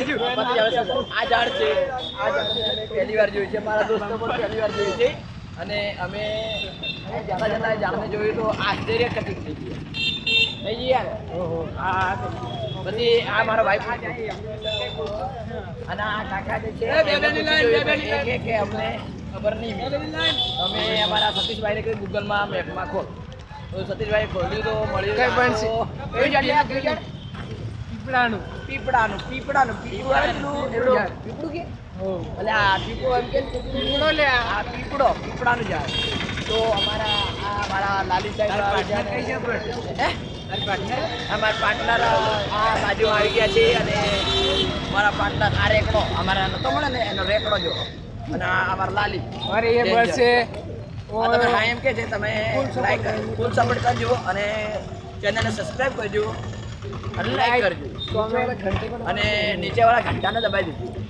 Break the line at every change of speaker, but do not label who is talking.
આ ઝાડ છે, પહેલી વાર જોયું છે, મારા દોસ્તો પણ પહેલી વાર જોયું છે અને અમે જતા જતા ઝાડને જોયું તો આશ્ચર્યચકિત થઈ ગયા. થઈ ગઈ યાર. પછી આ મારા ભાઈ અને આ કાકા જે છે કે અમને ખબર નહીં. અમે અમારા સતીશભાઈને કહ્યું ગૂગલમાં મેપમાં ખોલ, તો સતીશભાઈ ખોલ્યું તો મળ્યું કઈ પણ છે પીપળાનું પીપળાનું પીપળાનું પીપળાનું પીપળું કે એટલે આ પીપળો એમ કે પીપળો લે આ પીપળાનું ઝાડ. તો અમારા લાલી સાહેબ અમારા પાર્ટનર આ બાજુમાં આવી ગયા છે અને મારા પાર્ટનર આ રેકડો અમારા નતો મળે ને એનો રેકડો જો અને આ અમારા લાલી
અરે એ બસ છે.
તમે હા એમ કે છે તમે લાઈક ફૂલ સપોર્ટ કરજો અને ચેનલને સબસ્ક્રાઈબ કરજો અને લાઈક કરજો અને નીચેવાળા ઘંટાને દબાવી દીધું.